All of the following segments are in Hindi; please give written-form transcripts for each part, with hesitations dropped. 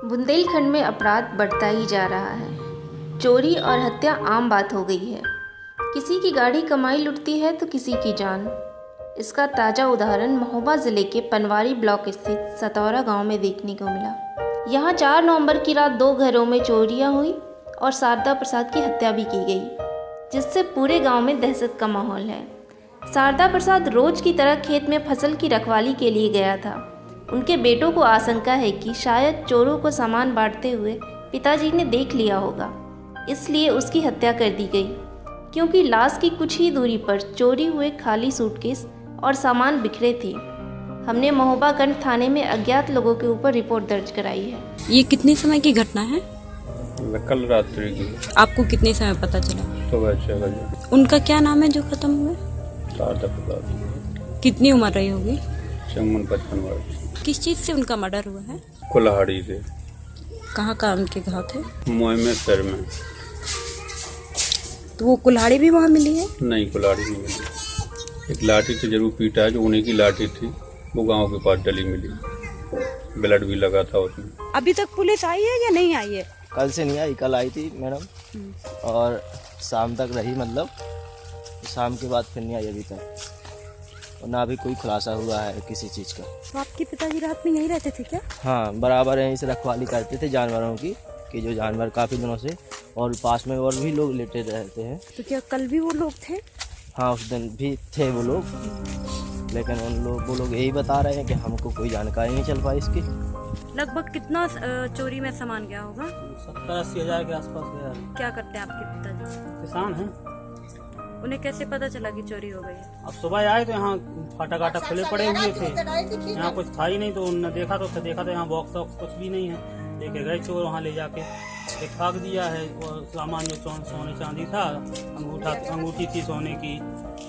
बुंदेलखंड में अपराध बढ़ता ही जा रहा है। चोरी और हत्या आम बात हो गई है। किसी की गाड़ी कमाई लुटती है तो किसी की जान। इसका ताज़ा उदाहरण महोबा ज़िले के पनवारी ब्लॉक स्थित सतौरा गांव में देखने को मिला। यहां 4 नवंबर की रात 2 घरों में चोरियां हुई और शारदा प्रसाद की हत्या भी की गई, जिससे पूरे गांव में दहशत का माहौल है। शारदा प्रसाद रोज की तरह खेत में फसल की रखवाली के लिए गया था। उनके बेटों को आशंका है कि शायद चोरों को सामान बांटते हुए पिताजी ने देख लिया होगा, इसलिए उसकी हत्या कर दी गई। क्योंकि लाश की कुछ ही दूरी पर चोरी हुए खाली सूटकेस और सामान बिखरे थे, हमने महोबागंज थाने में अज्ञात लोगों के ऊपर रिपोर्ट दर्ज कराई है। ये कितने समय की घटना है? कल रात्रि की। आपको कितने समय पता चला? सुबह 6 बजे। उनका क्या नाम है जो खत्म हुए? शारदा प्रसाद। कितनी उम्र रही होगी? 55 वर्ष। किस चीज से उनका मर्डर हुआ है? कुल्हाड़ी से। कहाँ का उनके घाव थे? मुँह में, सिर में। तो वो कुल्हाड़ी भी वहाँ मिली है? नहीं, कुल्हाड़ी नहीं मिली। एक लाठी से जरूर पीटा है, जो उन्हीं की लाठी थी, वो गांव के पास डली मिली। ब्लड भी लगा था उसमें। अभी तक पुलिस आई है या नहीं आई है? कल से नहीं आई, कल आई थी मैडम, और शाम तक रही, मतलब शाम के बाद फिर नहीं आई अभी तक, और ना अभी कोई खुलासा हुआ है किसी चीज़ का। तो आपके पिताजी रात में यहीं रहते थे क्या? हाँ, बराबर यहीं से रखवाली करते थे जानवरों की, कि जो जानवर काफ़ी दिनों से, और पास में और भी लोग लेटे रहते हैं। तो क्या कल भी वो लोग थे? हाँ, उस दिन भी थे वो लोग, लेकिन वो लोग यही बता रहे हैं कि हमको कोई जानकारी नहीं चल पाई इसकी। लगभग कितना चोरी में सामान गया होगा? 70-80 हज़ार के आसपास गया। क्या करते हैं आपके पिताजी? किसान हैं। उन्हें कैसे पता चला कि चोरी हो गई है? अब सुबह आए तो यहाँ फाटक आटक खुले पड़े हुए थे, यहाँ कुछ था ही नहीं, तो उन्होंने देखा तो यहाँ बॉक्स वॉक्स कुछ भी नहीं है। लेके गए चोर, वहाँ ले जाके एक फाक दिया है, और सामान जो सोने चांदी था, अंगूठी थी सोने की,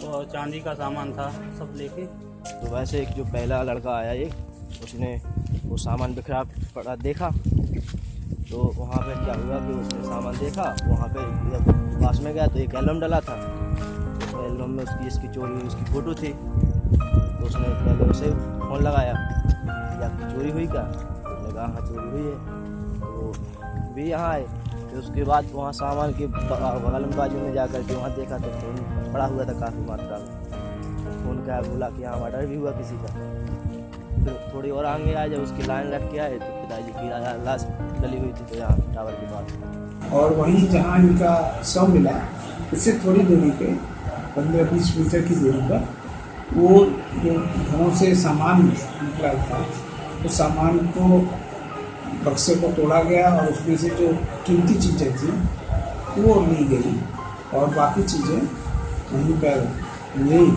और चांदी का सामान था, सब लेके। तो वैसे एक जो पहला लड़का आया, एक उसने वो सामान बिखरा पड़ा देखा, तो वहाँ पे क्या हुआ कि उसने सामान देखा, वहाँ पे जब पास में गया तो एक एल्बम डला था, तो एल्बम में इसकी चोरी हुई उसकी फ़ोटो थी। तो उसने पहले उसे फ़ोन लगाया कि आपकी चोरी हुई क्या? तो उसने कहा हाँ चोरी हुई है। तो भी यहाँ आए, फिर उसके बाद वहाँ सामान के बगल में बाजू में जाकर के वहाँ देखा तो फ़ोन पड़ा हुआ था काफ़ी मात्रा में। फ़ोन क्या बोला कि यहाँ मर्डर भी हुआ किसी का। फिर थोड़ी और आगे आए, जब उसकी लाइन लट के आए तो पिताजी की लाश डली हुई थी, तो यहाँ टावर के पास। और वहीं जहाँ इनका शव मिला, उससे थोड़ी दूरी पे 15-20 मीटर की दूरी पर वो जो घरों से सामान निकला था, उस सामान को बक्से को तोड़ा गया और उसमें से जो कीमती चीज़ें थी वो ली गई और बाकी चीज़ें वहीं पर नहीं।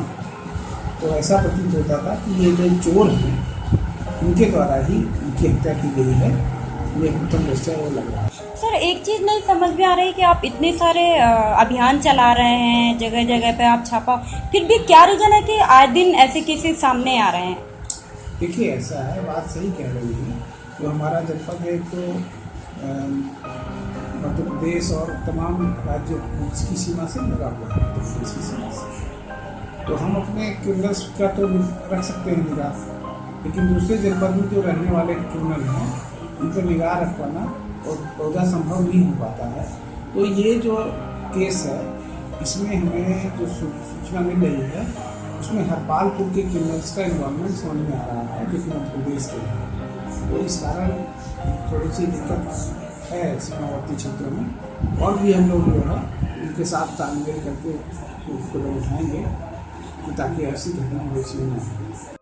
तो ऐसा प्रतीत होता था कि ये जो चोर हैं, इनके द्वारा ही इनकी हत्या की गई है। ये उत्तम दृष्टि वो लग रहा है। सर, एक चीज़ नहीं समझ में आ रही कि आप इतने सारे अभियान चला रहे हैं, जगह जगह पे आप छापा, फिर भी क्या रीज़न है कि आए दिन ऐसे केसेस सामने आ रहे हैं? देखिए, ऐसा है, बात सही कह रही है। तो हमारा जनपद है तो मध्य प्रदेश और तमाम राज्य की सीमा से लगा हुआ है, मध्य प्रदेश की सीमा से। तो हम अपने क्रिमिनल्स का तो रख सकते हैं निगाह, लेकिन दूसरे जनपद में जो रहने वाले क्रिमिनल हैं उन पर निगाह रख पाना और बहुत संभव नहीं हो पाता है। तो ये जो केस है, इसमें हमें जो सूचना मिल रही है, उसमें हरपालपुर के क्रिमिनल्स का इन्वॉल्वमेंट समझ में आ रहा है, जो कि मध्य प्रदेश के हैं। तो इस कारण थोड़ी सी दिक्कत है सीमावर्ती क्षेत्रों में, और भी हम लोग जो है उनके साथ तालमेल करके कदम उठाएंगे ताकि ऐसी घटना हो न हो।